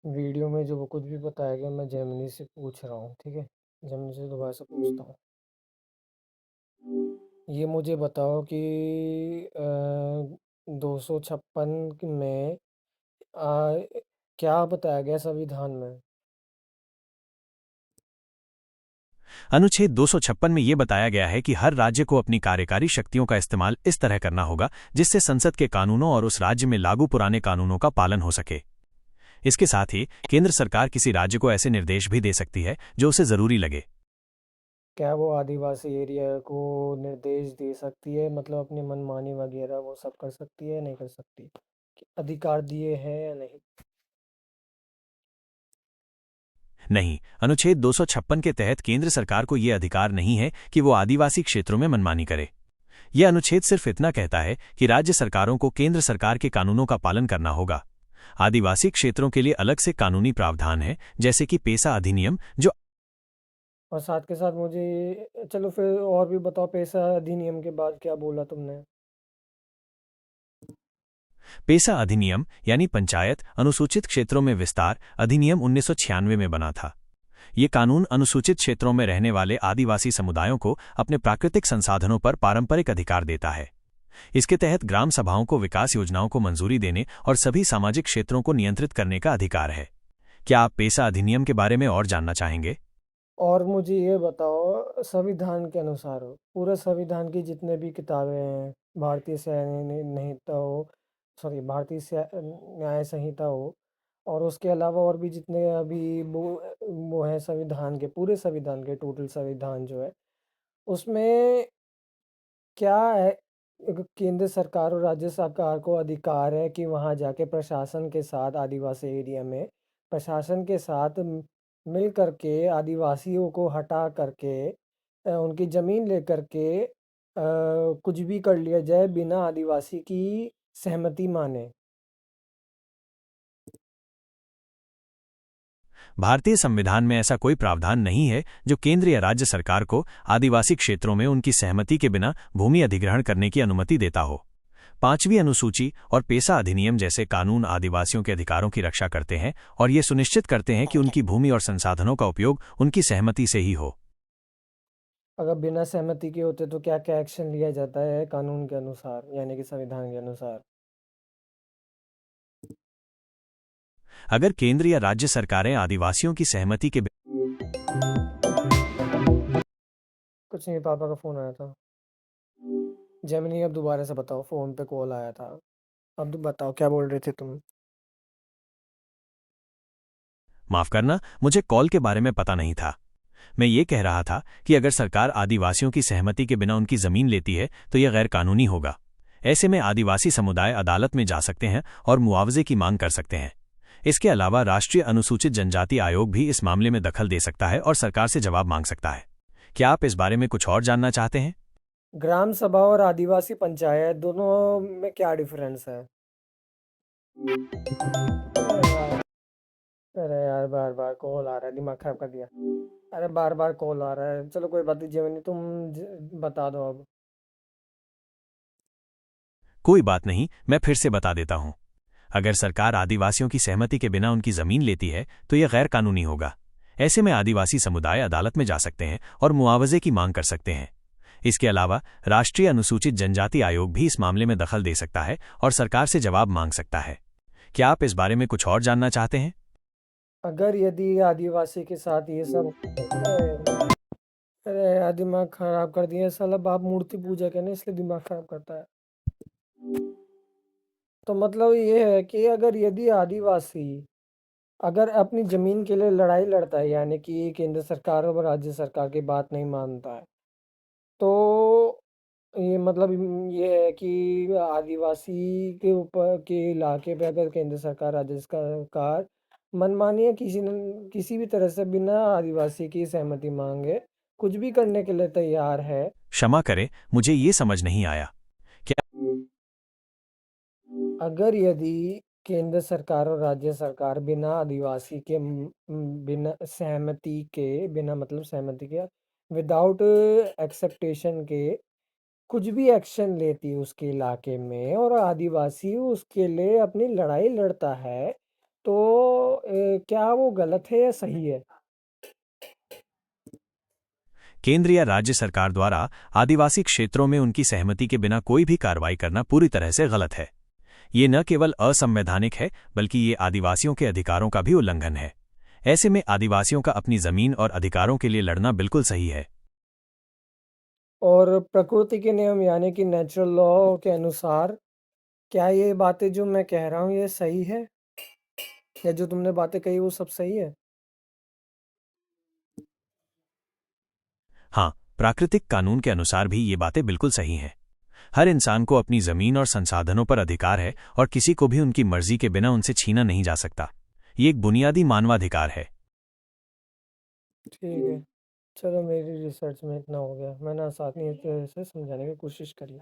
Video में जो वो कुछ भी बताया गया मैं जेमिनी से पूछ रहा हूँ, ठीक है। जेमिनी से दोबारा से पूछता हूँ। ये मुझे बताओ कि 256 में क्या बताया गया संविधान में। अनुच्छेद 256 में ये बताया गया है कि हर राज्य को अपनी कार्यकारी शक्तियों का इस्तेमाल इस तरह करना होगा जिससे संसद के कानूनों और उस राज्य में लागू पुराने कानूनों का पालन हो सके। इसके साथ ही केंद्र सरकार किसी राज्य को ऐसे निर्देश भी दे सकती है जो उसे जरूरी लगे। क्या वो आदिवासी एरिया को निर्देश दे सकती है, मतलब अपनी मनमानी वगैरह वो सब कर सकती है, नहीं कर सकती? अधिकार दिए हैं या नहीं? नहीं, अनुच्छेद 256 के तहत केंद्र सरकार को ये अधिकार नहीं है कि वो आदिवासी क्षेत्रों में मनमानी करे। यह अनुच्छेद सिर्फ इतना कहता है कि राज्य सरकारों को केंद्र सरकार के कानूनों का पालन करना होगा। आदिवासी क्षेत्रों के लिए अलग से कानूनी प्रावधान है, जैसे कि पेसा अधिनियम, जो और साथ के साथ मुझे चलो फिर और भी बताओ, पैसा अधिनियम के बाद क्या बोला तुमने? पेसा अधिनियम यानी पंचायत अनुसूचित क्षेत्रों में विस्तार अधिनियम 1996 में बना था। ये कानून अनुसूचित क्षेत्रों में रहने वाले आदिवासी समुदायों को अपने प्राकृतिक संसाधनों पर पारंपरिक अधिकार देता है। इसके तहत ग्राम सभाओं को विकास योजनाओं को मंजूरी देने और सभी सामाजिक क्षेत्रों को नियंत्रित करने का अधिकार है। क्या आप पेसा अधिनियम के बारे में और जानना चाहेंगे? और मुझे ये बताओ, संविधान के अनुसार हो, पूरे संविधान की जितने भी किताबें हैं, भारतीय संहिता हो, सॉरी भारतीय न्याय संहिता हो, और उसके अलावा और भी जितने अभी वो है संविधान के, पूरे संविधान के टोटल संविधान जो है, उसमें क्या है? केंद्र सरकार और राज्य सरकार को अधिकार है कि वहाँ जाके प्रशासन के साथ आदिवासी एरिया में प्रशासन के साथ मिल करके आदिवासियों को हटा करके उनकी ज़मीन लेकर के कुछ भी कर लिया जाए बिना आदिवासी की सहमति माने। भारतीय संविधान में ऐसा कोई प्रावधान नहीं है जो केंद्र या राज्य सरकार को आदिवासी क्षेत्रों में उनकी सहमति के बिना भूमि अधिग्रहण करने की अनुमति देता हो। पांचवीं अनुसूची और पेसा अधिनियम जैसे कानून आदिवासियों के अधिकारों की रक्षा करते हैं और ये सुनिश्चित करते हैं कि उनकी भूमि और संसाधनों का उपयोग उनकी सहमति से ही हो। अगर बिना सहमति के होते तो क्या क्या एक्शन लिया जाता है कानून के अनुसार, यानी कि संविधान के अनुसार? अगर केंद्र या राज्य सरकारें आदिवासियों की सहमति के कुछ नहीं, पापा का फ़ोन आया था। जेमिनी अब दोबारा से बताओ, फ़ोन पे कॉल आया था। अब तो बताओ क्या बोल रहे थे तुम? माफ करना, मुझे कॉल के बारे में पता नहीं था। मैं ये कह रहा था कि अगर सरकार आदिवासियों की सहमति के बिना उनकी जमीन लेती है तो यह गैर कानूनी होगा। ऐसे में आदिवासी समुदाय अदालत में जा सकते हैं और मुआवजे की मांग कर सकते हैं। इसके अलावा राष्ट्रीय अनुसूचित जनजाति आयोग भी इस मामले में दखल दे सकता है और सरकार से जवाब मांग सकता है। क्या आप इस बारे में कुछ और जानना चाहते हैं? ग्राम सभा और आदिवासी पंचायत दोनों में क्या डिफरेंस है? अरे यार, अरे यार बार बार कॉल आ रहा है, दिमाग खराब कर दिया। अरे बार बार कॉल आ रहा है, चलो कोई बात नहीं, जेमिनी तुम बता दो अब। कोई बात नहीं, मैं फिर से बता देता हूं। अगर सरकार आदिवासियों की सहमति के बिना उनकी जमीन लेती है तो यह गैर कानूनी होगा। ऐसे में आदिवासी समुदाय अदालत में जा सकते हैं और मुआवजे की मांग कर सकते हैं। इसके अलावा राष्ट्रीय अनुसूचित जनजाति आयोग भी इस मामले में दखल दे सकता है और सरकार से जवाब मांग सकता है। क्या आप इस बारे में कुछ और जानना चाहते हैं? अगर यदि आदिवासी के साथ ये सब अरे अरे यार दिमाग खराब कर दिया साला, बाप मूर्ति पूजा के ना, इसलिए दिमाग खराब करता है। तो मतलब ये है कि अगर यदि आदिवासी अगर अपनी जमीन के लिए लड़ाई लड़ता है, यानी कि केंद्र सरकार और राज्य सरकार की बात नहीं मानता है, तो ये मतलब ये है कि आदिवासी के ऊपर के इलाके पे अगर केंद्र सरकार राज्य सरकार मनमानी या किसी भी तरह से बिना आदिवासी की सहमति मांगे कुछ भी करने के लिए तैयार है। क्षमा करें, मुझे ये समझ नहीं आया। क्या अगर यदि केंद्र सरकार और राज्य सरकार बिना आदिवासी के बिना सहमति के, बिना मतलब सहमति के, विदाउट एक्सेप्टेशन के कुछ भी एक्शन लेती है उसके इलाके में और आदिवासी उसके लिए अपनी लड़ाई लड़ता है, तो क्या वो गलत है या सही है? केंद्र या राज्य सरकार द्वारा आदिवासी क्षेत्रों में उनकी सहमति के बिना कोई भी कार्रवाई करना पूरी तरह से गलत है। ये न केवल असंवैधानिक है, बल्कि ये आदिवासियों के अधिकारों का भी उल्लंघन है। ऐसे में आदिवासियों का अपनी जमीन और अधिकारों के लिए लड़ना बिल्कुल सही है। और प्रकृति के नियम यानी कि नेचुरल लॉ के अनुसार क्या ये बातें जो मैं कह रहा हूँ ये सही है? या जो तुमने बातें कही वो सब सही है? हाँ, प्राकृतिक कानून के अनुसार भी ये बातें बिल्कुल सही हैं। हर इंसान को अपनी जमीन और संसाधनों पर अधिकार है और किसी को भी उनकी मर्जी के बिना उनसे छीना नहीं जा सकता। ये एक बुनियादी मानवाधिकार है। ठीक है। चलो मेरी रिसर्च में इतना हो गया। मैंने आसानी से समझाने की कोशिश करी।